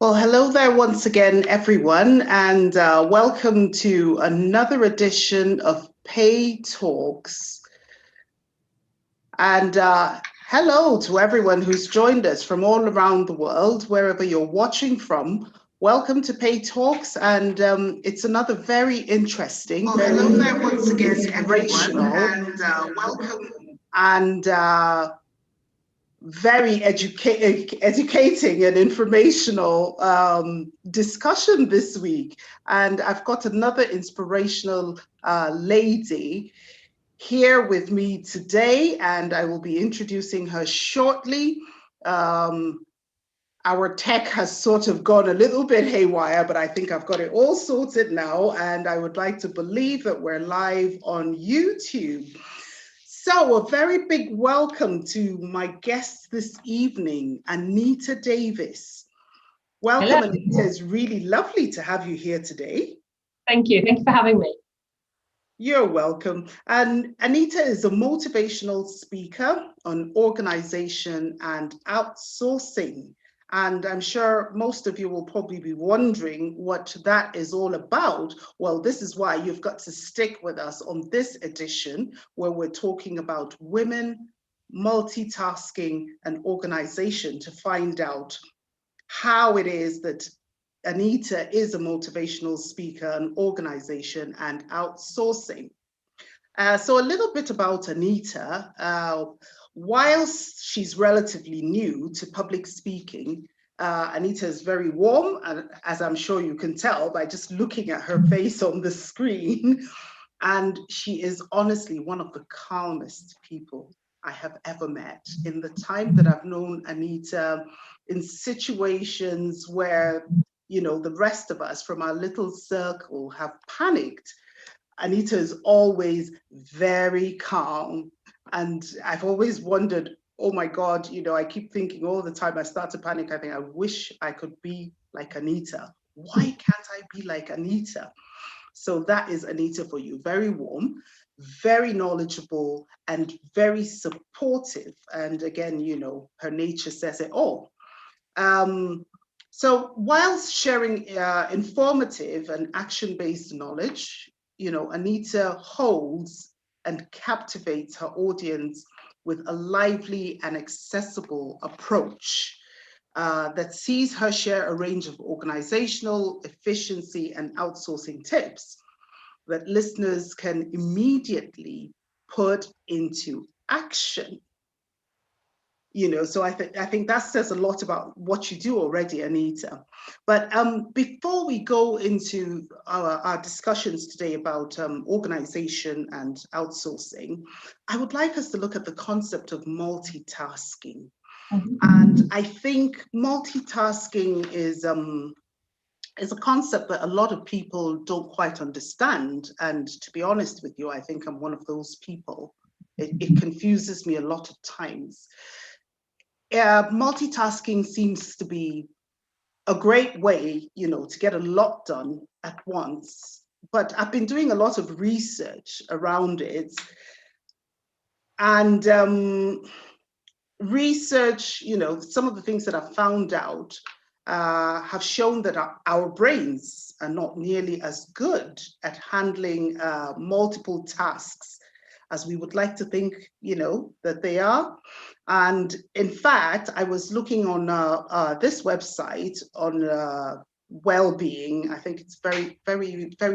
Well, hello there once again, everyone, and welcome to another edition of PayTalks. And hello to everyone who's joined us from all around the world, wherever you're watching from. Welcome to PayTalks, and it's another very interesting, Hello there once again, inspirational, everyone, and welcome. And very educating and informational discussion this week. And I've got another inspirational lady here with me today, and I will be introducing her shortly. Our tech has sort of gone a little bit haywire, but I think I've got it all sorted now, and I would like to believe that we're live on YouTube. So a very big welcome to my guest this evening, Anita Davies. Welcome, Hello. Anita. It's really lovely to have you here today. Thank you. Thank you for having me. You're welcome. And Anita is a motivational speaker on organization and outsourcing. And I'm sure most of you will probably be wondering what that is all about. Well, this is why you've got to stick with us on this edition, where we're talking about women, multitasking, and organization to find out how it is that Anita is a motivational speaker on organization and outsourcing. So a little bit about Anita. Whilst she's relatively new to public speaking, Anita is very warm, as I'm sure you can tell by just looking at her face on the screen. And she is honestly one of the calmest people I have ever met. In the time that I've known Anita, in situations where, you know, the rest of us from our little circle have panicked, Anita is always very calm. And I've always wondered, oh my God, you know, I keep thinking all the time I start to panic, I think I wish I could be like Anita. Why can't I be like Anita? So that is Anita for you. Very warm, very knowledgeable, and very supportive. And again, you know, her nature says it all. So whilst sharing informative and action-based knowledge, you know, Anita holds and captivates her audience with a lively and accessible approach that sees her share a range of organizational efficiency and outsourcing tips that listeners can immediately put into action. You know, so I think that says a lot about what you do already, Anita. But before we go into our discussions today about organization and outsourcing, I would like us to look at the concept of multitasking. And I think multitasking is a concept that a lot of people don't quite understand. And to be honest with you, I think I'm one of those people. It confuses me a lot of times. Multitasking seems to be a great way, you know, to get a lot done at once. But I've been doing a lot of research around it. And research, you know, some of the things that I've found out have shown that our brains are not nearly as good at handling multiple tasks as we would like to think, you know, that they are. And in fact, I was looking on this website on well-being. I think it's very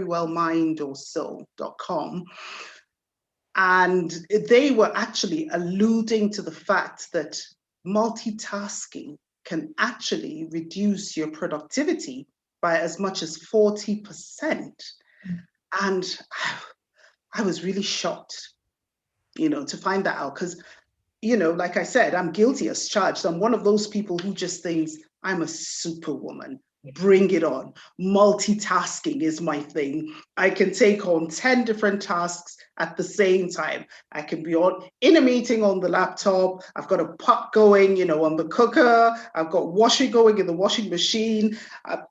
well mind or so.com. And they were actually alluding to the fact that multitasking can actually reduce your productivity by as much as 40%. And I was really shocked, you know, to find that out, because, you know, like I said, I'm guilty as charged. I'm one of those people who just thinks I'm a superwoman. Bring it on. Multitasking is my thing. I can take on 10 different tasks at the same time. I can be in a meeting on the laptop. I've got a pot going, you know, on the cooker. I've got washing going in the washing machine.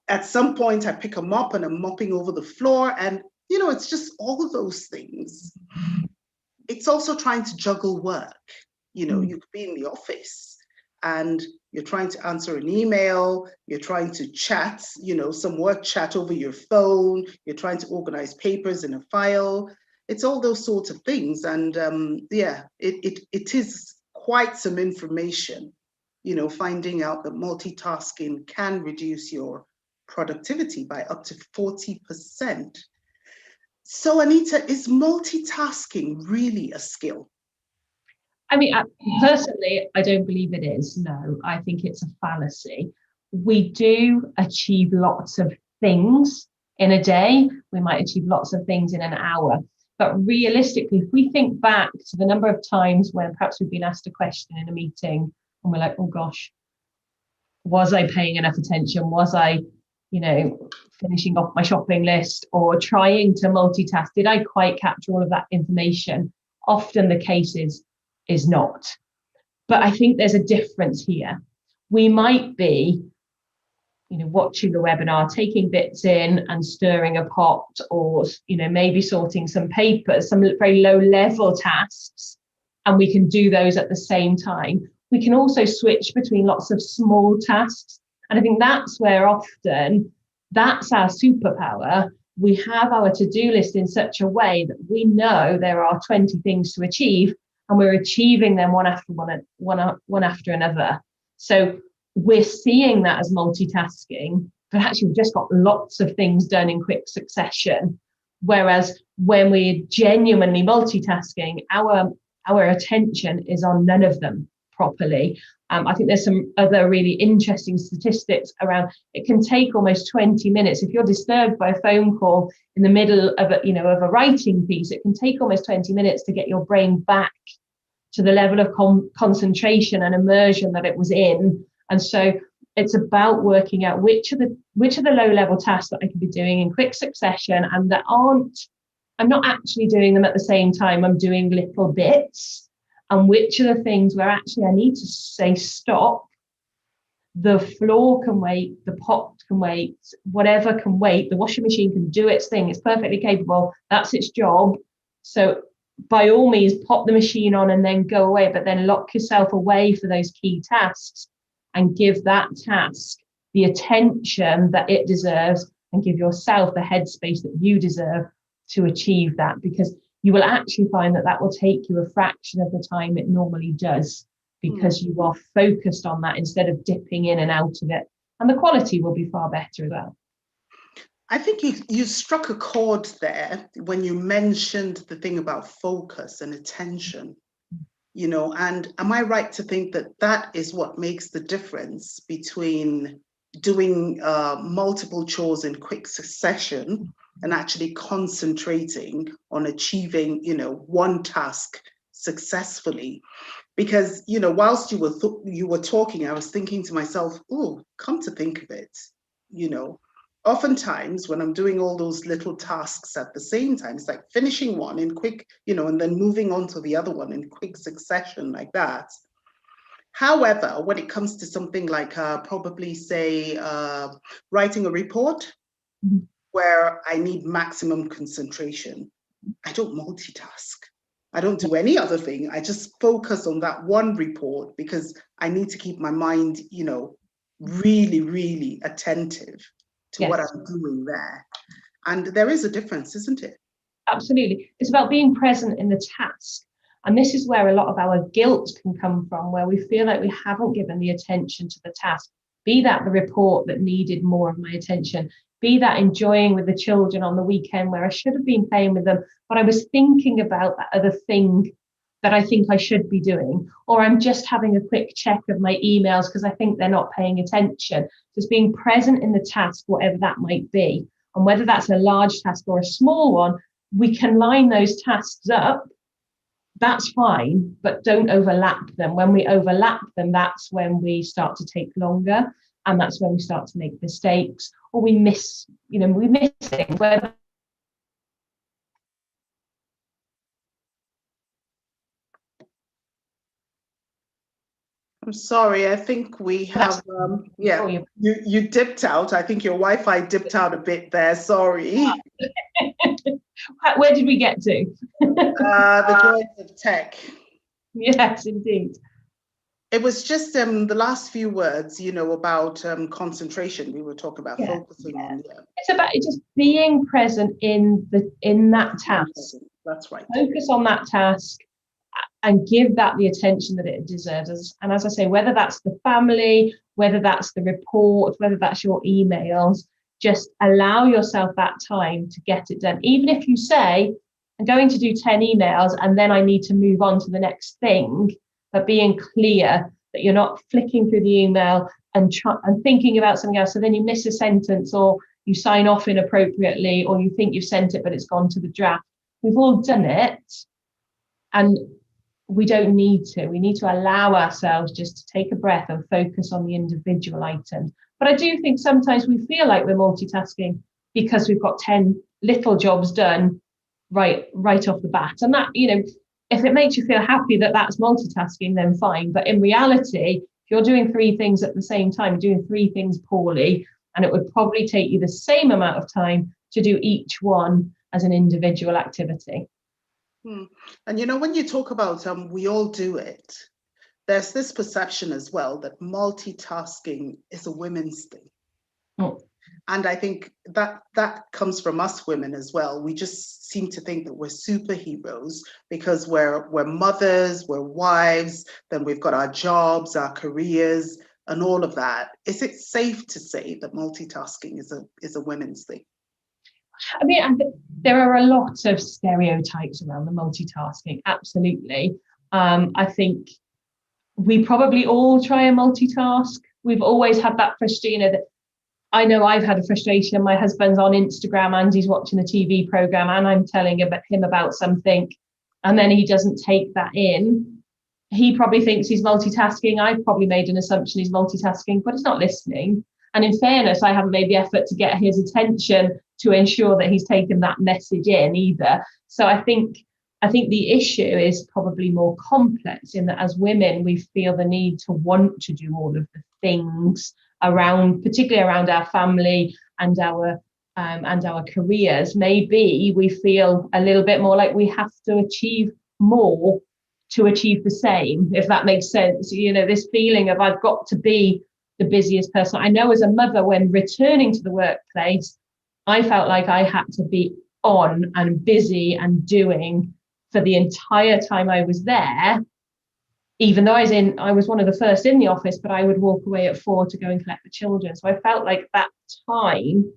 At some point, I pick a mop and I'm mopping over the floor. And, you know, it's just all of those things. It's also trying to juggle work. You know, you could be in the office and you're trying to answer an email, you're trying to chat, some work chat over your phone, you're trying to organize papers in a file. It's all those sorts of things. And it is quite some information, finding out that multitasking can reduce your productivity by up to 40%. So Anita, is multitasking really a skill? I mean, personally, I don't believe it is. No, I think it's a fallacy. We do achieve lots of things in a day. We might achieve lots of things in an hour. But realistically, if we think back to the number of times when perhaps we've been asked a question in a meeting and we're like, oh gosh, was I paying enough attention? Was I, finishing off my shopping list or trying to multitask? Did I quite capture all of that information? Often the case is not. But I think there's a difference here. We might be, watching the webinar, taking bits in and stirring a pot, or, maybe sorting some papers, some very low level tasks, and we can do those at the same time. We can also switch between lots of small tasks. And I think that's where often that's our superpower. We have our to-do list in such a way that we know there are 20 things to achieve, and we're achieving them one after another. So we're seeing that as multitasking, but actually we've just got lots of things done in quick succession. Whereas when we're genuinely multitasking, our attention is on none of them properly. I think there's some other really interesting statistics around. It can take almost 20 minutes if you're disturbed by a phone call in the middle of a writing piece. It can take almost 20 minutes to get your brain back to the level of concentration and immersion that it was in. And so it's about working out which are the low level tasks that I can be doing in quick succession and that I'm not actually doing them at the same time. I'm doing little bits. And which are the things where actually I need to say stop. The floor can wait, the pot can wait, whatever can wait. The washing machine can do its thing. It's perfectly capable. That's its job. So by all means, pop the machine on and then go away, but then lock yourself away for those key tasks and give that task the attention that it deserves and give yourself the headspace that you deserve to achieve that, because you will actually find that will take you a fraction of the time it normally does, because you are focused on that instead of dipping in and out of it. And the quality will be far better as well. I think you struck a chord there when you mentioned the thing about focus and attention, and am I right to think that is what makes the difference between doing multiple chores in quick succession and actually concentrating on achieving, one task successfully? Because, whilst you were talking, I was thinking to myself, oh, come to think of it, oftentimes when I'm doing all those little tasks at the same time, it's like finishing one in quick, and then moving on to the other one in quick succession like that. However, when it comes to something like probably say writing a report where I need maximum concentration, I don't multitask. I don't do any other thing. I just focus on that one report because I need to keep my mind, really, really attentive to what I'm doing there. And there is a difference, isn't it? Absolutely. It's about being present in the task. And this is where a lot of our guilt can come from, where we feel like we haven't given the attention to the task. Be that the report that needed more of my attention, be that enjoying with the children on the weekend where I should have been playing with them, but I was thinking about that other thing that I think I should be doing, or I'm just having a quick check of my emails because I think they're not paying attention. Just being present in the task, whatever that might be. And whether that's a large task or a small one, we can line those tasks up. That's fine, but don't overlap them. When we overlap them, that's when we start to take longer, and that's when we start to make mistakes, or we miss things. I'm sorry, I think we have, you dipped out. I think your Wi-Fi dipped out a bit there, sorry. Where did we get to? The joys of tech. Yes, indeed. It was just the last few words, about concentration. We were talking about focusing on. Yeah. It's about just being present in that task. That's right. Focus on that task and give that the attention that it deserves. And as I say, whether that's the family, whether that's the report, whether that's your emails, just allow yourself that time to get it done. Even if you say, I'm going to do 10 emails and then I need to move on to the next thing, but being clear that you're not flicking through the email and thinking about something else. So then you miss a sentence, or you sign off inappropriately, or you think you've sent it, but it's gone to the draft. We've all done it. And we don't need to. We need to allow ourselves just to take a breath and focus on the individual items. But I do think sometimes we feel like we're multitasking because we've got 10 little jobs done right off the bat. And that, if it makes you feel happy that that's multitasking, then fine. But in reality, if you're doing 3 things at the same time, you're doing 3 things poorly, and it would probably take you the same amount of time to do each one as an individual activity. And when you talk about we all do it, there's this perception as well that multitasking is a women's thing. And I think that comes from us women as well. We just seem to think that we're superheroes because we're mothers, we're wives, then we've got our jobs, our careers, and all of that. Is it safe to say that multitasking is a women's thing? I mean, there are a lot of stereotypes around the multitasking, absolutely. I think we probably all try and multitask. We've always had that frustration. That I know I've had a frustration. My husband's on Instagram and he's watching a TV program and I'm telling him about something, and then he doesn't take that in. He probably thinks he's multitasking. I've probably made an assumption he's multitasking, but he's not listening. And in fairness, I haven't made the effort to get his attention to ensure that he's taken that message in either. So I think the issue is probably more complex in that as women, we feel the need to want to do all of the things particularly around our family and our careers. Maybe we feel a little bit more like we have to achieve more to achieve the same, if that makes sense. This feeling of I've got to be the busiest person. I know as a mother, when returning to the workplace, I felt like I had to be on and busy and doing for the entire time I was there, even though I was one of the first in the office, but I would walk away at 4 to go and collect the children. So I felt like that time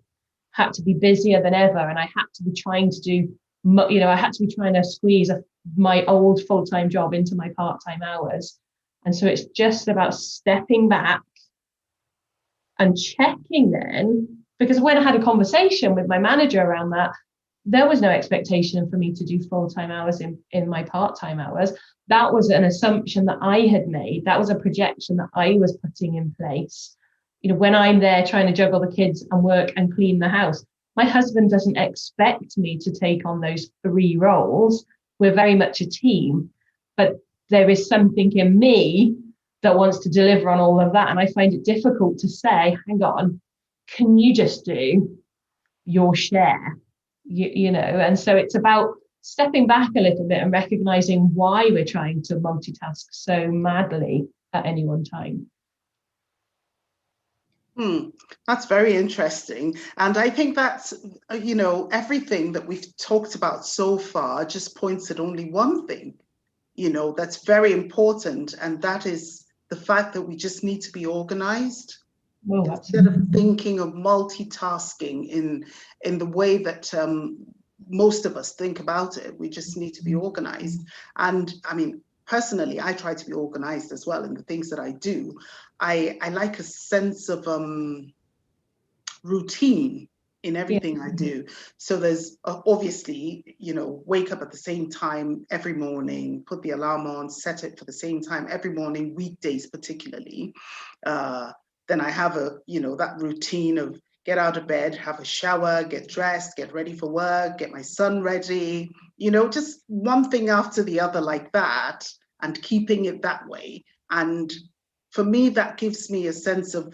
had to be busier than ever, and I had to be trying to do, I had to be trying to squeeze my old full-time job into my part-time hours. And so it's just about stepping back and checking then, because when I had a conversation with my manager around that, there was no expectation for me to do full-time hours in my part-time hours. That was an assumption that I had made. That was a projection that I was putting in place. When I'm there trying to juggle the kids and work and clean the house, my husband doesn't expect me to take on those 3 roles. We're very much a team, but there is something in me that wants to deliver on all of that. And I find it difficult to say, hang on, can you just do your share? And so it's about stepping back a little bit and recognizing why we're trying to multitask so madly at any one time. That's very interesting. And I think that's, everything that we've talked about so far just points at only one thing, that's very important. And that is the fact that we just need to be organized. Well, instead of thinking of multitasking in the way that most of us think about it, we just need to be organized. And I mean, personally, I try to be organized as well in the things that I do. I like a sense of routine in everything I do. So there's obviously, wake up at the same time every morning, put the alarm on, set it for the same time every morning, weekdays particularly. Then I have that routine of get out of bed, have a shower, get dressed, get ready for work, get my son ready, just one thing after the other like that, and keeping it that way. And for me, that gives me a sense of,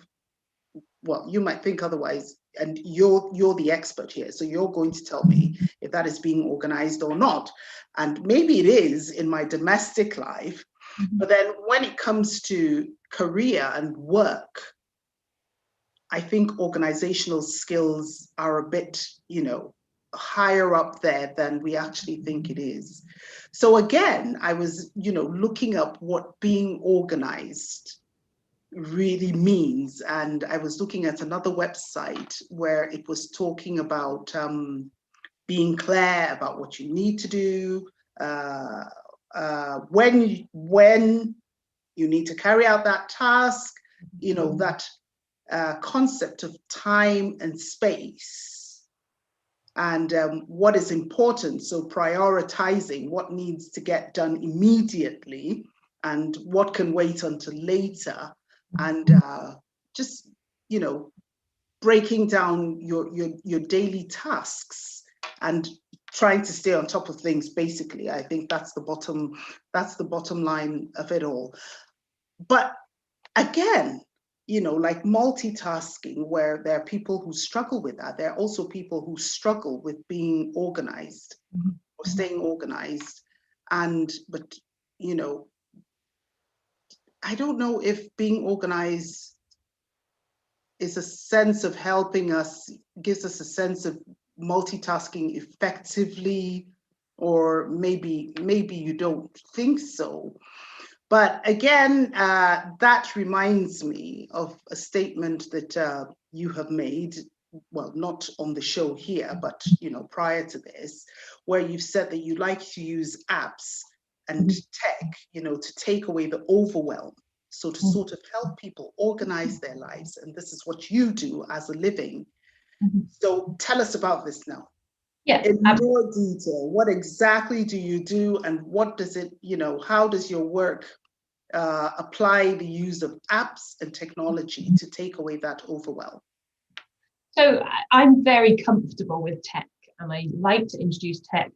well, you might think otherwise, and you're the expert here, so you're going to tell me if that is being organized or not. And maybe it is in my domestic life, But then when it comes to career and work, I think organizational skills are a bit, higher up there than we actually think it is. So again, I was, looking up what being organized really means. And I was looking at another website where it was talking about being clear about what you need to do, when you need to carry out that task, that concept of time and space, and what is important. So prioritizing what needs to get done immediately and what can wait until later, and just, breaking down your daily tasks and trying to stay on top of things. Basically, I think that's the bottom line of it all. But again, like multitasking, where there are people who struggle with that, there are also people who struggle with being organized or staying organized. But I don't know if being organized is a sense of helping us, gives us a sense of multitasking effectively, or maybe you don't think so. But again, that reminds me of a statement that you have made, well, not on the show here, but prior to this, where you've said that you like to use apps and tech, to take away the overwhelm. So to sort of help people organize their lives. And this is what you do as a living. So tell us about this now. Yeah, in more detail. What exactly do you do, and what does it, how does your work apply the use of apps and technology to take away that overwhelm? So I'm very comfortable with tech, and I like to introduce tech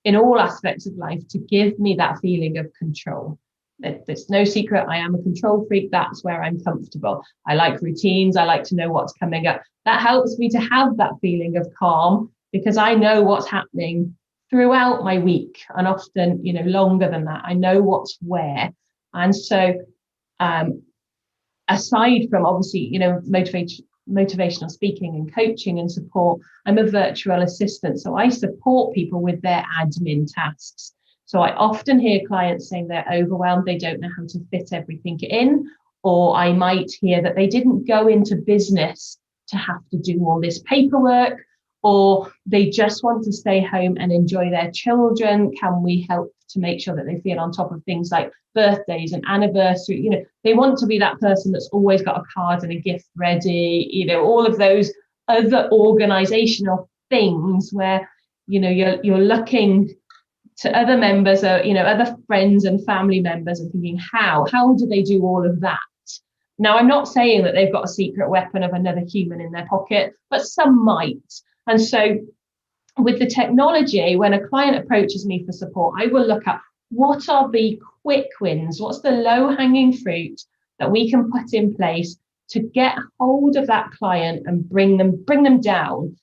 in all aspects of life to give me that feeling of control. There's no secret, I am a control freak. That's where I'm comfortable. I like routines. I like to know what's coming up. That helps me to have that feeling of calm, because I know what's happening throughout my week, and often, longer than that. I know what's where. And so aside from obviously, motivational speaking and coaching and support, I'm a virtual assistant. So I support people with their admin tasks. So I often hear clients saying they're overwhelmed, they don't know how to fit everything in, or I might hear that they didn't go into business to have to do all this paperwork, or they just want to stay home and enjoy their children. Can we help to make sure that they feel on top of things like birthdays and anniversary? They want to be that person that's always got a card and a gift ready, all of those other organizational things where, you're looking to other members, or other friends and family members, and thinking, how do they do all of that? Now, I'm not saying that they've got a secret weapon of another human in their pocket, but some might. And so with the technology, when a client approaches me for support, I will look at what are the quick wins, what's the low-hanging fruit that we can put in place to get hold of that client and bring them down,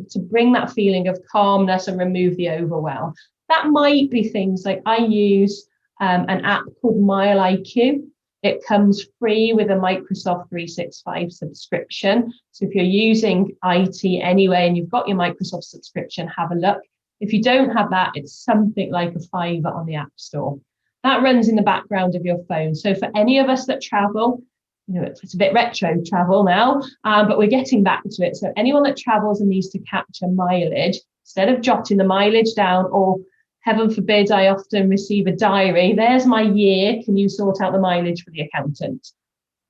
to bring that feeling of calmness and remove the overwhelm. That might be things like, I use an app called Mile IQ. It comes free with a Microsoft 365 subscription. So if you're using IT anyway and you've got your Microsoft subscription, have a look. If you don't have that, it's something like a $5 on the App Store. That runs in the background of your phone. So for any of us that travel, it's a bit retro travel now, but we're getting back to it. So anyone that travels and needs to capture mileage, instead of jotting the mileage down, or heaven forbid, I often receive a diary, there's my year, can you sort out the mileage for the accountant?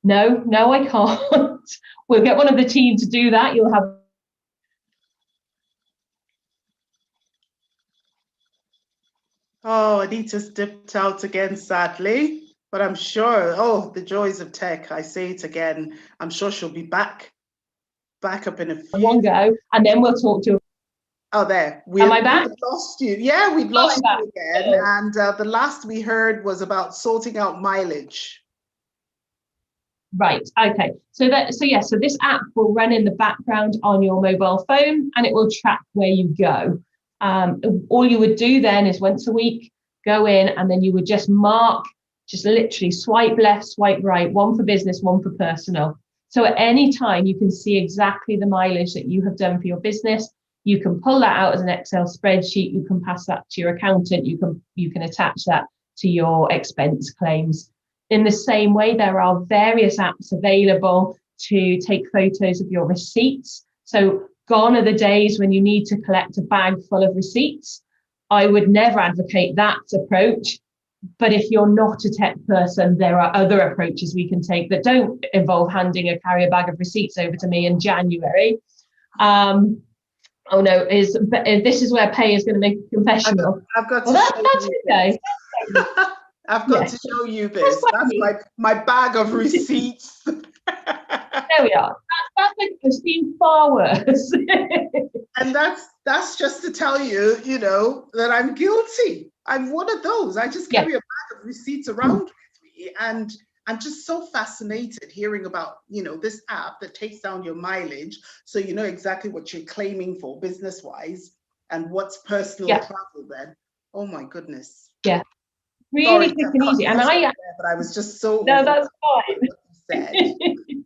No, I can't. We'll get one of the team to do that. You'll have... Oh, Anita's dipped out again, sadly, but I'm sure, the joys of tech, I say it again, I'm sure she'll be back up in a few. One go, and then we'll talk to... Oh, there. Am I back? We've lost you. Yeah, we've lost you again. And the last we heard was about sorting out mileage. Right. Okay. So this app will run in the background on your mobile phone, and it will track where you go. All you would do then is once a week go in, and then you would just mark just literally swipe left, swipe right, one for business, one for personal. So at any time, you can see exactly the mileage that you have done for your business. You can pull that out as an Excel spreadsheet. You can pass that to your accountant. You can attach that to your expense claims. In the same way, there are various apps available to take photos of your receipts. So gone are the days when you need to collect a bag full of receipts. I would never advocate that approach. But if you're not a tech person, there are other approaches we can take that don't involve handing a carrier bag of receipts over to me in January. Oh no, this is where Pay is going to make a confessional. I've got well, that's okay. I've got to show you this. That's my bag of receipts. There we are. I've seen far worse. And that's just to tell you, that I'm guilty. I'm one of those. I just carry a bag of receipts around with me, and I'm just so fascinated hearing about, this app that takes down your mileage, so you know exactly what you're claiming for business-wise and what's personal travel then. Oh my goodness. Yeah. Really quick and easy. And but I was just so no, that's fine.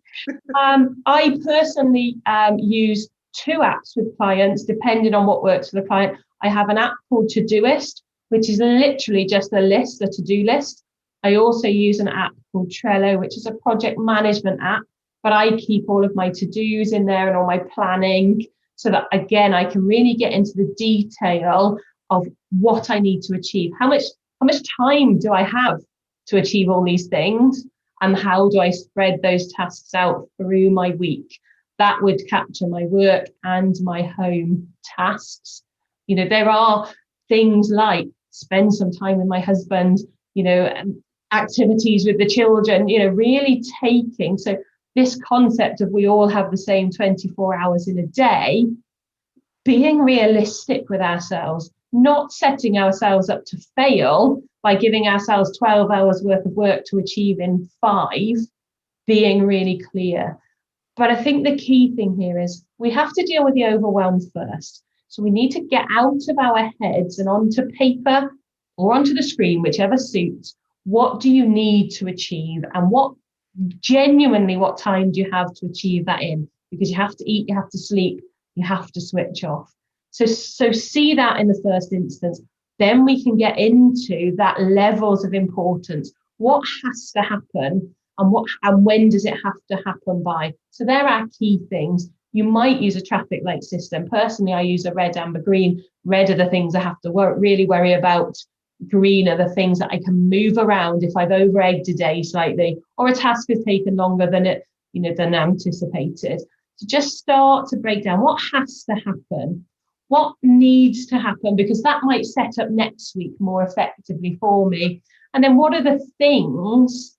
I personally use 2 apps with clients, depending on what works for the client. I have an app called Todoist, which is literally just a list, a to-do list. I also use an app called Trello, which is a project management app, but I keep all of my to-dos in there and all my planning, so that, again, I can really get into the detail of what I need to achieve. How much time do I have to achieve all these things? And how do I spread those tasks out through my week? That would capture my work and my home tasks. There are things like spend some time with my husband, activities with the children, really taking. So this concept of we all have the same 24 hours in a day, being realistic with ourselves, not setting ourselves up to fail by giving ourselves 12 hours worth of work to achieve in 5, being really clear. But I think the key thing here is we have to deal with the overwhelm first. So we need to get out of our heads and onto paper or onto the screen, whichever suits. What do you need to achieve, and what time do you have to achieve that in? Because you have to eat, you have to sleep, you have to switch off. So see that in the first instance. Then we can get into that levels of importance. What has to happen, and when does it have to happen by? So there are key things. You might use a traffic light system. Personally, I use a red, amber, green. Red are the things I have to really worry about. Green are the things that I can move around if I've over-egged a day slightly, or a task has taken longer than anticipated. So just start to break down what has to happen, what needs to happen, because that might set up next week more effectively for me. And then what are the things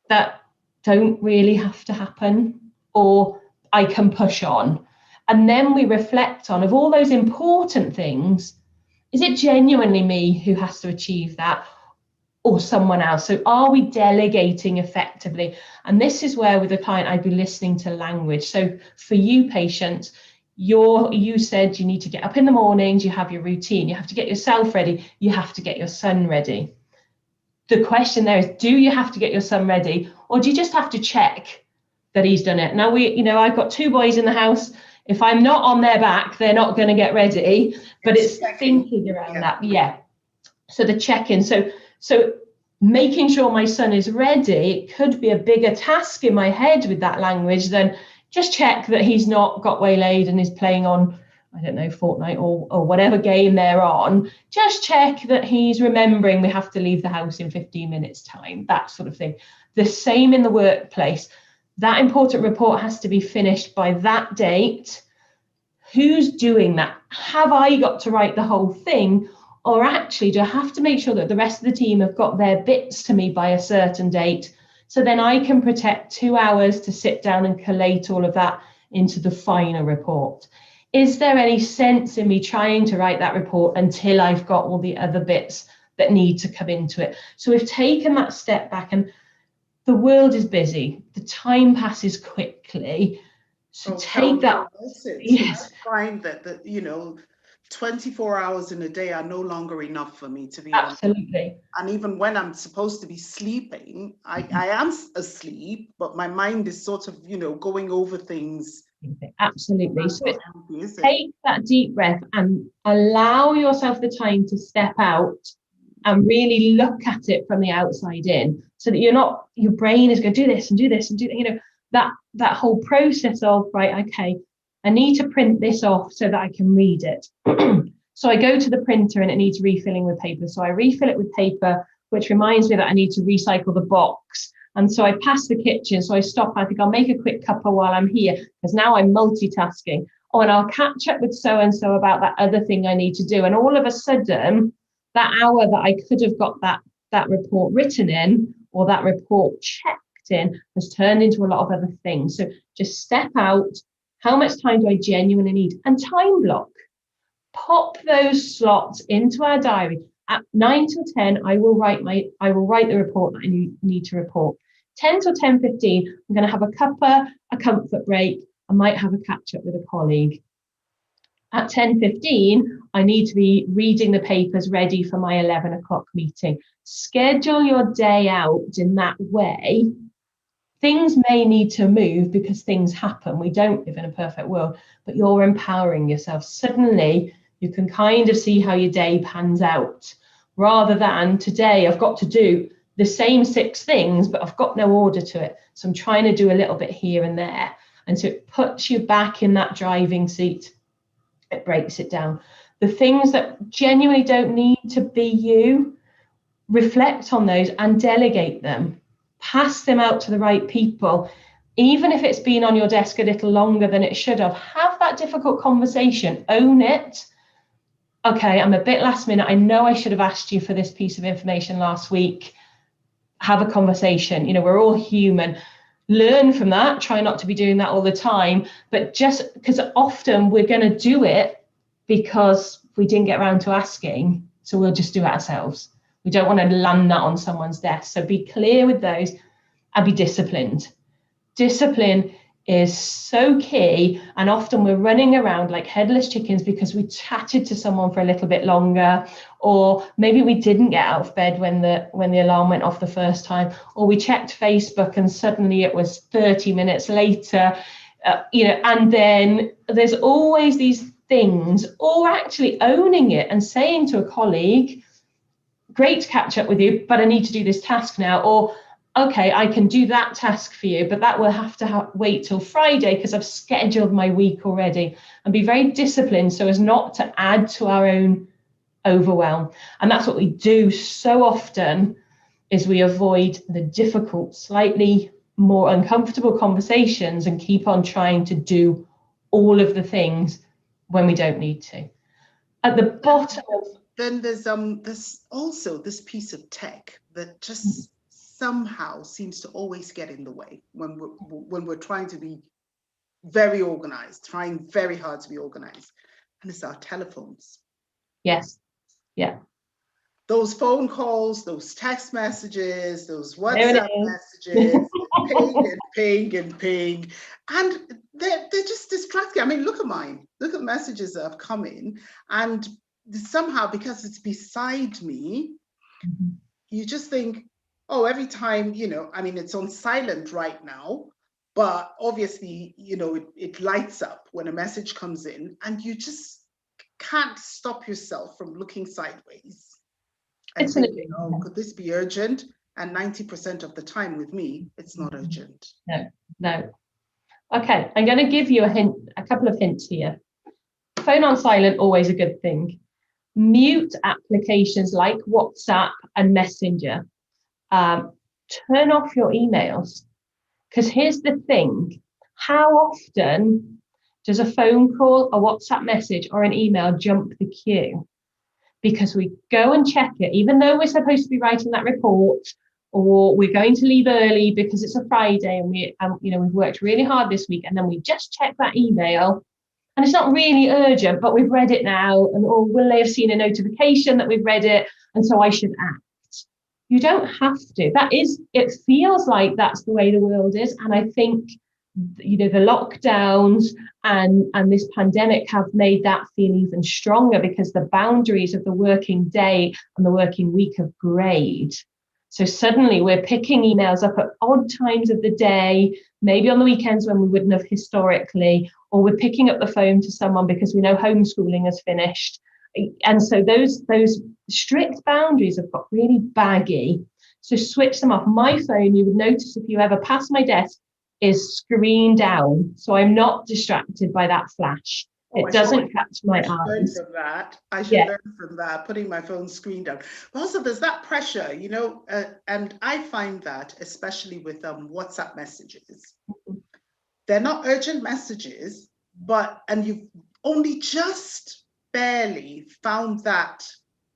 that don't really have to happen, or I can push on? And then we reflect on, of all those important things, is it genuinely me who has to achieve that, or someone else? So are we delegating effectively? And this is where with a client, I'd be listening to language. So for you patients, you said you need to get up in the mornings, you have your routine, you have to get yourself ready, you have to get your son ready. The question there is, do you have to get your son ready, or do you just have to check that he's done it? Now I've got 2 boys in the house. If I'm not on their back, they're not going to get ready. But it's thinking around that. Yeah. So the check-in. So making sure my son is ready, it could be a bigger task in my head with that language than just check that he's not got waylaid and is playing on, I don't know, Fortnite or whatever game they're on. Just check that he's remembering we have to leave the house in 15 minutes time, that sort of thing. The same in the workplace. That important report has to be finished by that date. Who's doing that? Have I got to write the whole thing? Or actually, do I have to make sure that the rest of the team have got their bits to me by a certain date? So then I can protect 2 hours to sit down and collate all of that into the final report. Is there any sense in me trying to write that report until I've got all the other bits that need to come into it? So we've taken that step back, and the world is busy. The time passes quickly. So take that. Yes. I find that 24 hours in a day are no longer enough for me, to be honest. Absolutely. And even when I'm supposed to be sleeping, I am asleep, but my mind is sort of, going over things. Absolutely. So it's Healthy, is it? take that deep breath and allow yourself the time to step out and really look at it from the outside in, so that your brain is going to do this and do this and do, that whole process of, right, okay, I need to print this off so that I can read it. So I go to the printer and it needs refilling with paper. So I refill it with paper, which reminds me that I need to recycle the box. And so I pass the kitchen. So I stop. I think I'll make a quick cuppa while I'm here, because now I'm multitasking. Oh, and I'll catch up with so-and-so about that other thing I need to do. And all of a sudden, that hour that I could have got that report written in, or that report checked in, has turned into a lot of other things. So just step out. How much time do I genuinely need? And time block. Pop those slots into our diary. At 9 till 10, I will write the report that I need to report. 10 till 10:15, I'm going to have a cuppa, a comfort break. I might have a catch up with a colleague. At 10:15, I need to be reading the papers ready for my 11 o'clock meeting. Schedule your day out in that way. Things may need to move because things happen. We don't live in a perfect world, but you're empowering yourself. Suddenly, you can kind of see how your day pans out, rather than today I've got to do the same 6 things, but I've got no order to it. So I'm trying to do a little bit here and there. And so it puts you back in that driving seat. It breaks it down. The things that genuinely don't need to be you, reflect on those and delegate them. Pass them out to the right people. Even if it's been on your desk a little longer than it should have that difficult conversation, own it. Okay, I'm a bit last minute. I know I should have asked you for this piece of information last week. Have a conversation. We're all human. Learn from that. Try not to be doing that all the time. But just because often we're going to do it because we didn't get around to asking. So we'll just do it ourselves. We don't want to land that on someone's desk. So be clear with those and be disciplined. Discipline is so key, and often we're running around like headless chickens because we chatted to someone for a little bit longer, or maybe we didn't get out of bed when the alarm went off the first time, or we checked Facebook and suddenly it was 30 minutes later, and then there's always these things. Or actually owning it and saying to a colleague, great to catch up with you, but I need to do this task now. Or, okay, I can do that task for you, but that will have to wait till Friday because I've scheduled my week already. And be very disciplined so as not to add to our own overwhelm. And that's what we do so often, is we avoid the difficult, slightly more uncomfortable conversations and keep on trying to do all of the things when we don't need to. At the bottom of... Then there's also this piece of tech that just somehow seems to always get in the way when we're trying to be very organized, trying very hard to be organized, and it's our telephones. Yes. Yeah. Those phone calls, those text messages, those WhatsApp messages, ping, and they're just distracting. I mean, look at mine. Look at messages that have come in, and somehow, because it's beside me, you just think, oh, every time, I mean, it's on silent right now, but obviously, it lights up when a message comes in, and you just can't stop yourself from looking sideways and thinking, oh, could this be urgent? And 90% of the time with me, it's not urgent. No. Okay, I'm going to give you a couple of hints here. Phone on silent, always a good thing. Mute applications like WhatsApp and Messenger. Turn off your emails. Because here's the thing, how often does a phone call, a WhatsApp message, or an email jump the queue? Because we go and check it, even though we're supposed to be writing that report, or we're going to leave early because it's a Friday and we've worked really hard this week, and then we just check that email, and it's not really urgent, but we've read it now, and or will they have seen a notification that we've read it, and so I should act. You don't have to. It feels like that's the way the world is, and I think the lockdowns and this pandemic have made that feel even stronger, because the boundaries of the working day and the working week have grayed. So suddenly we're picking emails up at odd times of the day, maybe on the weekends when we wouldn't have historically, or we're picking up the phone to someone because we know homeschooling has finished. And so those strict boundaries have got really baggy. So switch them off. My phone, you would notice if you ever pass my desk, is screen down, so I'm not distracted by that flash. It doesn't catch my eyes. Learn from that. I should learn from that, putting my phone screen down. But also there's that pressure, and I find that especially with WhatsApp messages, they're not urgent messages, and you've only just barely found that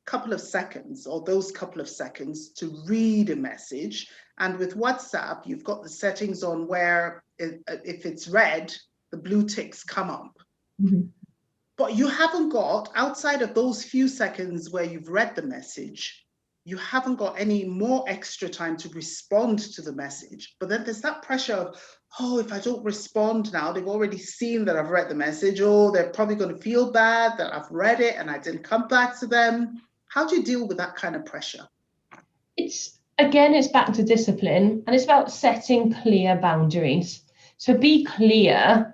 couple of seconds or those couple of seconds to read a message. And with WhatsApp, you've got the settings on where if it's read, the blue ticks come up. Mm-hmm. But you haven't got, outside of those few seconds where you've read the message, you haven't got any more extra time to respond to the message. But then there's that pressure of, oh, if I don't respond now, they've already seen that I've read the message. Oh, they're probably going to feel bad that I've read it and I didn't come back to them. How do you deal with that kind of pressure? It's back to discipline, and it's about setting clear boundaries. So be clear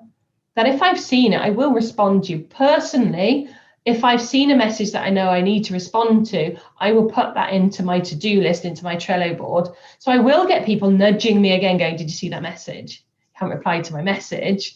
that if I've seen it, I will respond to you. Personally, if I've seen a message that I know I need to respond to, I will put that into my to-do list, into my Trello board. So I will get people nudging me again, going, did you see that message? Haven't replied to my message.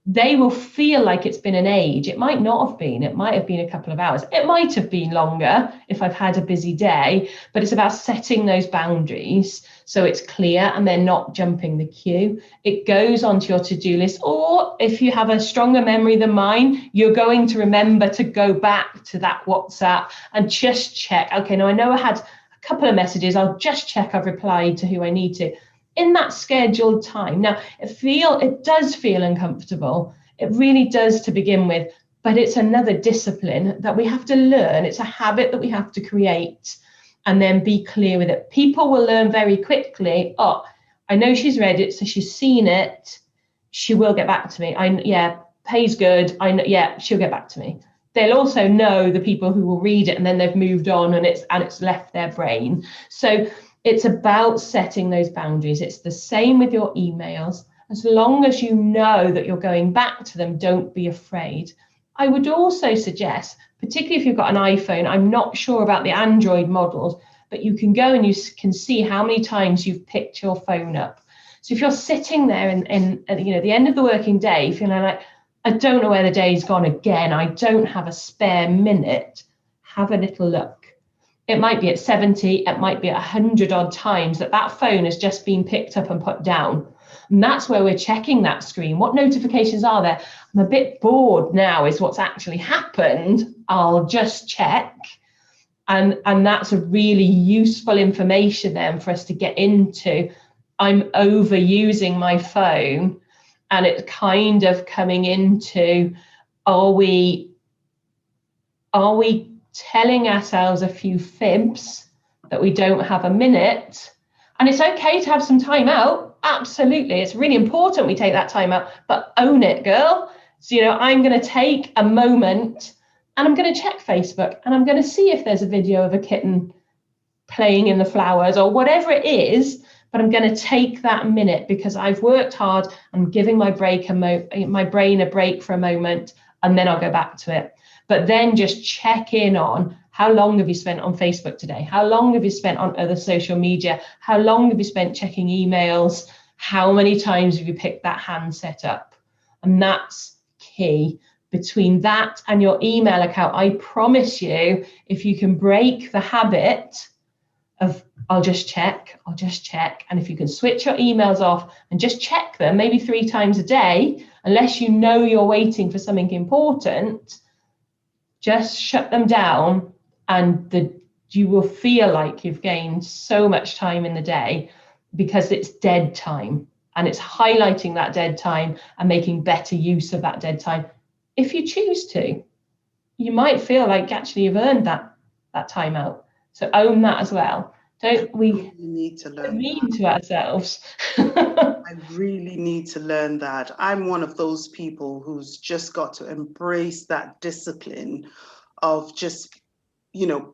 They will feel like it's been an age. It might not have been. It might have been a couple of hours. It might have been longer if I've had a busy day, but it's about setting those boundaries so it's clear and they're not jumping the queue. It goes onto your to-do list, or if you have a stronger memory than mine, you're going to remember to go back to that WhatsApp and just check. Okay, now I know I had a couple of messages. I'll just check I've replied to who I need to in that scheduled time. Now, it does feel uncomfortable. It really does to begin with, but it's another discipline that we have to learn. It's a habit that we have to create and then be clear with it. People will learn very quickly, oh, I know she's read it, so she's seen it. She will get back to me. Pay's good. I know, she'll get back to me. They'll also know the people who will read it and then they've moved on and it's left their brain. So it's about setting those boundaries. It's the same with your emails. As long as you know that you're going back to them, don't be afraid. I would also suggest, particularly if you've got an iPhone, I'm not sure about the Android models, but you can go and you can see how many times you've picked your phone up. So if you're sitting there at the end of the working day, feeling like, I don't know where the day's gone again, I don't have a spare minute, have a little look. It might be at 70, it might be at 100 odd times that phone has just been picked up and put down. And that's where we're checking that screen. What notifications are there? I'm a bit bored now is what's actually happened. I'll just check. And that's a really useful information then for us to get into. I'm overusing my phone, and it's kind of coming into, are we telling ourselves a few fibs that we don't have a minute? And it's okay to have some time out. Absolutely. It's really important we take that time out, but own it, girl. So, I'm going to take a moment and I'm going to check Facebook and I'm going to see if there's a video of a kitten playing in the flowers or whatever it is, but I'm going to take that minute because I've worked hard. I'm giving my brain a break for a moment, and then I'll go back to it. But then just check in on, how long have you spent on Facebook today? How long have you spent on other social media? How long have you spent checking emails? How many times have you picked that handset up? And that's key. Between that and your email account, I promise you, if you can break the habit of, I'll just check. And if you can switch your emails off and just check them maybe 3 times a day, unless you know you're waiting for something important, just shut them down, and you will feel like you've gained so much time in the day because it's dead time, and it's highlighting that dead time and making better use of that dead time. If you choose to, you might feel like actually you've earned that time out. So own that as well. Don't we need to learn mean to ourselves? I I really need to learn that. I'm one of those people who's just got to embrace that discipline of just,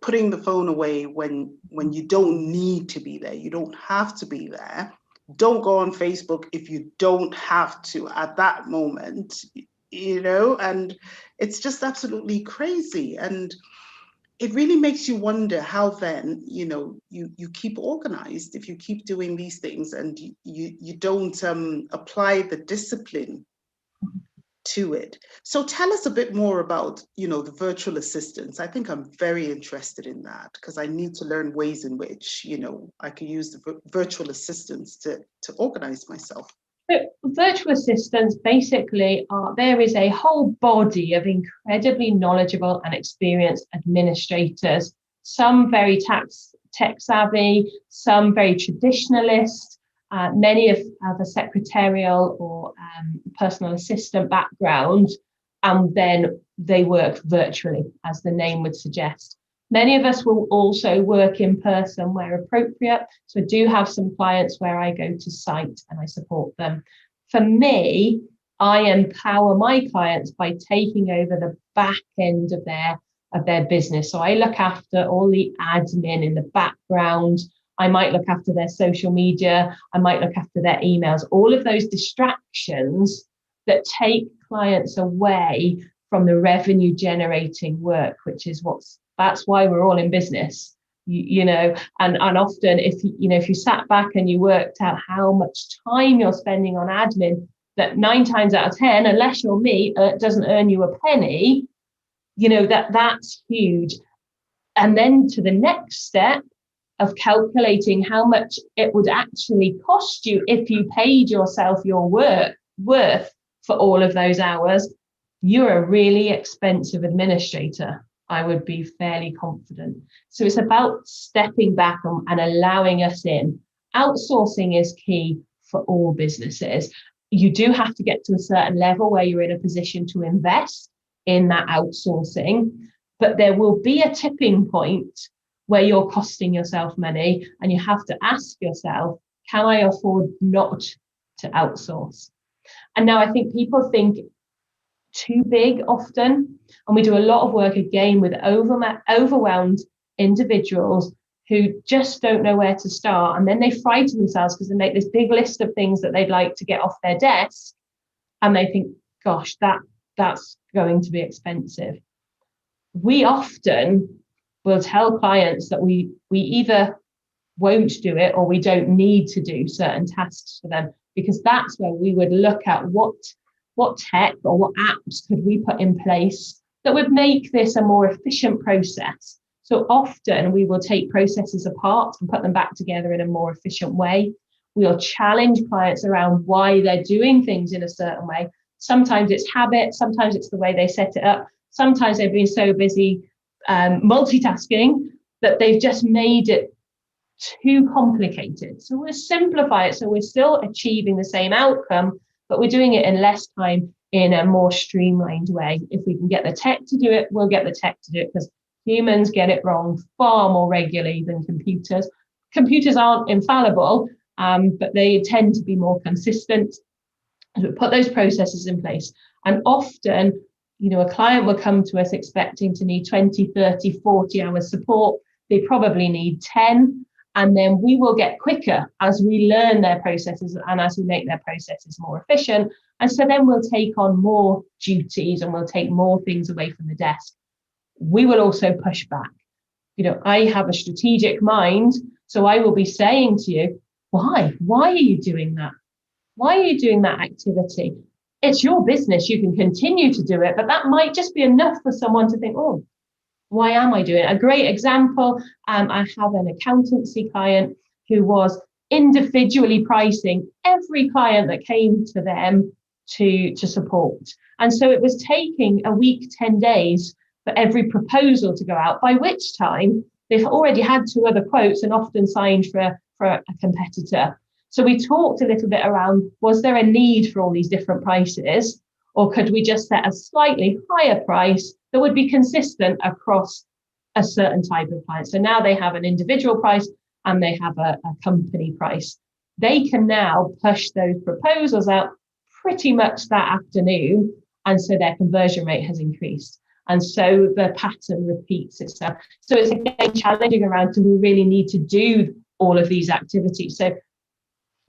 putting the phone away when you don't need to be there. You don't have to be there. Don't go on Facebook if you don't have to at that moment, and it's just absolutely crazy. And it really makes you wonder how then, you keep organized if you keep doing these things and you don't apply the discipline to it. So tell us a bit more about, the virtual assistants. I think I'm very interested in that because I need to learn ways in which, I can use the virtual assistants to organize myself. So virtual assistants basically there is a whole body of incredibly knowledgeable and experienced administrators, some very tech savvy, some very traditionalist, many of a secretarial or personal assistant background, and then they work virtually, as the name would suggest. Many of us will also work in person where appropriate. So I do have some clients where I go to site and I support them. For me, I empower my clients by taking over the back end of their business. So I look after all the admin in the background. I might look after their social media. I might look after their emails, all of those distractions that take clients away from the revenue generating work, which is that's why we're all in business, and often if you sat back and you worked out how much time you're spending on admin, that 9 times out of 10, unless you're me, doesn't earn you a penny, that's huge. And then to the next step of calculating how much it would actually cost you if you paid yourself your worth for all of those hours, you're a really expensive administrator. I would be fairly confident. So it's about stepping back and allowing us in. Outsourcing is key for all businesses. You do have to get to a certain level where you're in a position to invest in that outsourcing, but there will be a tipping point where you're costing yourself money and you have to ask yourself, can I afford not to outsource? And now I think people think too big often, and we do a lot of work again with overwhelmed individuals who just don't know where to start, and then they frighten themselves because they make this big list of things that they'd like to get off their desk, and they think, gosh, that's going to be expensive. We often will tell clients that we either won't do it or we don't need to do certain tasks for them, because that's where we would look at what tech or what apps could we put in place that would make this a more efficient process. So often we will take processes apart and put them back together in a more efficient way. We'll challenge clients around why they're doing things in a certain way. Sometimes it's habit, sometimes it's the way they set it up. Sometimes they've been so busy multitasking that they've just made it too complicated. So we'll simplify it so we're still achieving the same outcome, but we're doing it in less time in a more streamlined way. If we can get the tech to do it, we'll get the tech to do it, because humans get it wrong far more regularly than computers. Computers aren't infallible, but they tend to be more consistent. So we put those processes in place. And often, a client will come to us expecting to need 20, 30, 40 hours support. They probably need 10. And then we will get quicker as we learn their processes and as we make their processes more efficient. And so then we'll take on more duties and we'll take more things away from the desk. We will also push back. I have a strategic mind, so I will be saying to you, why? Why are you doing that? Why are you doing that activity? It's your business. You can continue to do it, but that might just be enough for someone to think, oh, why am I doing it? A great example, I have an accountancy client who was individually pricing every client that came to them to support. And so it was taking a week, 10 days for every proposal to go out, by which time they've already had 2 other quotes and often signed for a competitor. So we talked a little bit around, was there a need for all these different prices? Or could we just set a slightly higher price that would be consistent across a certain type of client? So now they have an individual price and they have a company price. they can now push those proposals out pretty much that afternoon. And so their conversion rate has increased. And so the pattern repeats itself. So it's again challenging around, do we really need to do all of these activities? So,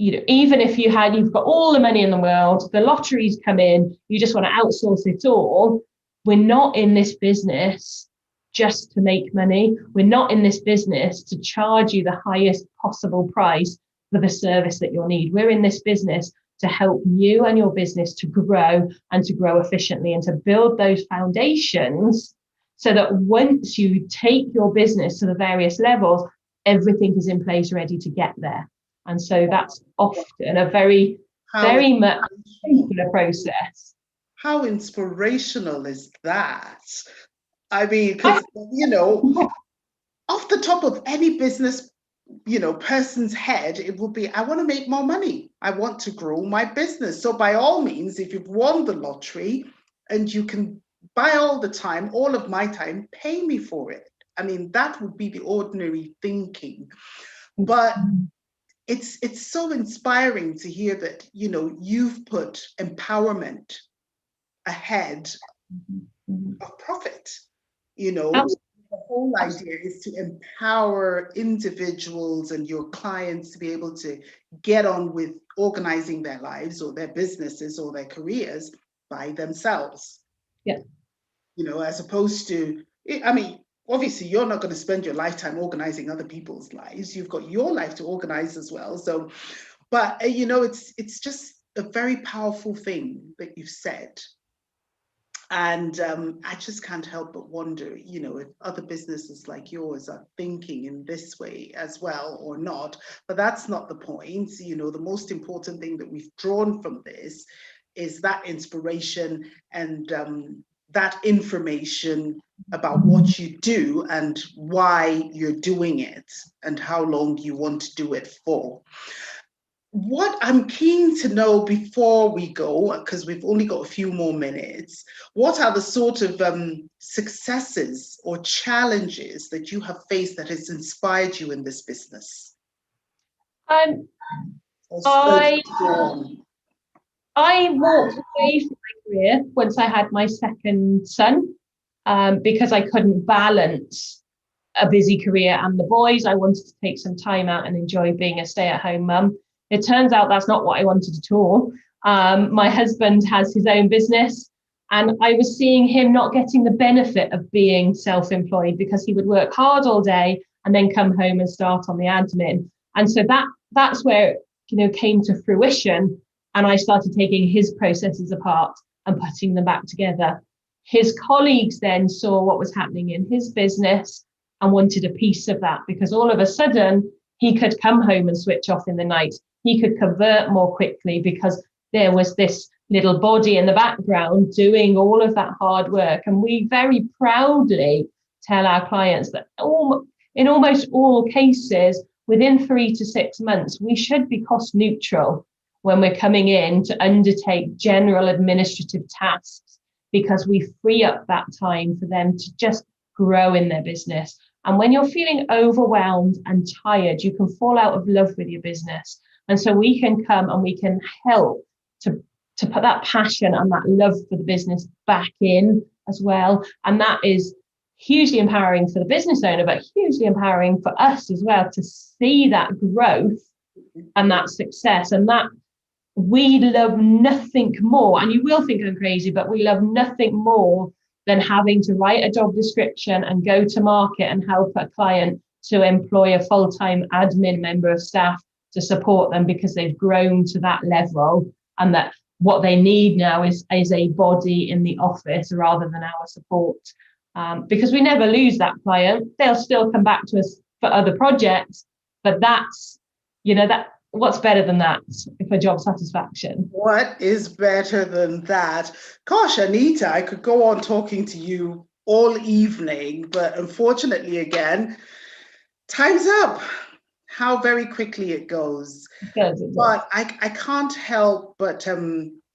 even if you've got all the money in the world, the lotteries come in, you just want to outsource it all. We're not in this business just to make money. We're not in this business to charge you the highest possible price for the service that you'll need. We're in this business to help you and your business to grow and to grow efficiently and to build those foundations so that once you take your business to the various levels, everything is in place ready to get there. And so that's often a very much simpler process. How inspirational is that? I mean, because, off the top of any business person's head, it will be, I want to make more money. I want to grow my business. So by all means, if you've won the lottery and you can buy all the time, all of my time, pay me for it. I mean, that would be the ordinary thinking. But it's so inspiring to hear that, you've put empowerment ahead of profit. The whole idea is to empower individuals and your clients to be able to get on with organizing their lives or their businesses or their careers by themselves. Yeah. As opposed to, obviously you're not going to spend your lifetime organizing other people's lives. You've got your life to organize as well. So, but it's just a very powerful thing that you've said. And I just can't help but wonder, if other businesses like yours are thinking in this way as well or not. But that's not the point. The most important thing that we've drawn from this is that inspiration and that information about what you do and why you're doing it and how long you want to do it for. What I'm keen to know before we go, because we've only got a few more minutes, what are the sort of successes or challenges that you have faced that has inspired you in this business? I walked away from my career once I had my second son because I couldn't balance a busy career and the boys. I wanted to take some time out and enjoy being a stay-at-home mum. It turns out that's not what I wanted at all. My husband has his own business and I was seeing him not getting the benefit of being self-employed because he would work hard all day and then come home and start on the admin. And so that's where it came to fruition. And I started taking his processes apart and putting them back together. His colleagues then saw what was happening in his business and wanted a piece of that because all of a sudden he could come home and switch off in the night. He could convert more quickly because there was this little body in the background doing all of that hard work. And we very proudly tell our clients that in almost all cases, within 3 to 6 months, we should be cost neutral when we're coming in to undertake general administrative tasks because we free up that time for them to just grow in their business. And when you're feeling overwhelmed and tired, you can fall out of love with your business. And so we can come and we can help to put that passion and that love for the business back in as well. And that is hugely empowering for the business owner, but hugely empowering for us as well to see that growth and that success. And that we love nothing more. And you will think I'm crazy, but we love nothing more than having to write a job description and go to market and help a client to employ a full-time admin member of staff to support them because they've grown to that level and that what they need now is a body in the office rather than our support. Because we never lose that client. They'll still come back to us for other projects, but that's, what's better than that for job satisfaction? What is better than that? Gosh, Anita, I could go on talking to you all evening, but unfortunately, again, time's up. How very quickly it goes. It does. But I can't help but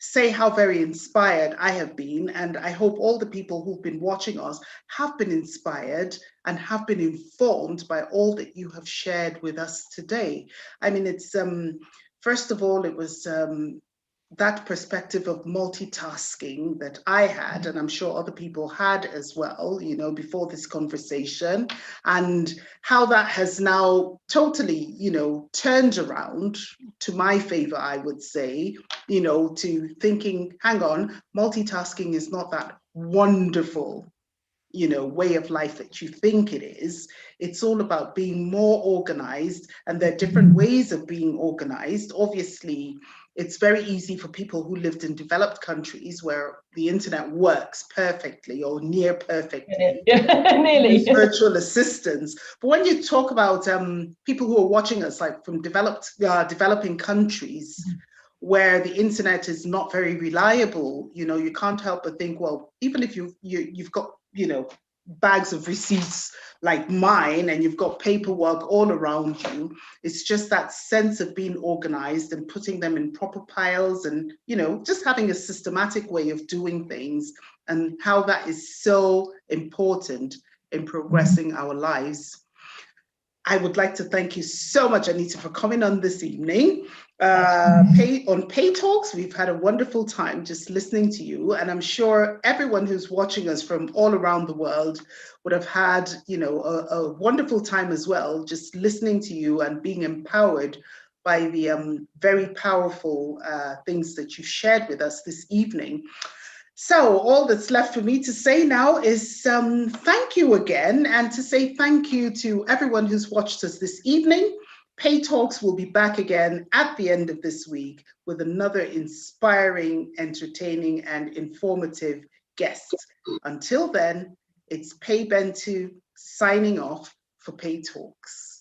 say how very inspired I have been, and I hope all the people who've been watching us have been inspired and have been informed by all that you have shared with us today. I mean, it's first of all, it was that perspective of multitasking that I had, and I'm sure other people had as well, you know, before this conversation, and how that has now totally, you know, turned around to my favor, I would say, you know, to thinking, hang on, multitasking is not that wonderful, you know, way of life that you think it is. It's all about being more organized, and there are different ways of being organized. Obviously, it's very easy for people who lived in developed countries where the internet works perfectly or near perfectly. Nearly. Use virtual assistants. But when you talk about people who are watching us, like from developing countries, where the internet is not very reliable, you know, you can't help but think, well, even if you've got, you know, bags of receipts like mine, and you've got paperwork all around you, it's just that sense of being organized and putting them in proper piles, and, you know, just having a systematic way of doing things, and how that is so important in progressing our lives. I would like to thank you so much, Anita, for coming on this evening. On PayTalks, we've had a wonderful time just listening to you, and I'm sure everyone who's watching us from all around the world would have had, you know, a wonderful time as well, just listening to you and being empowered by the very powerful things that you shared with us this evening. So all that's left for me to say now is thank you again, and to say thank you to everyone who's watched us this evening. PayTalks will be back again at the end of this week with another inspiring, entertaining, and informative guest. Until then, it's Pay Bentu signing off for PayTalks.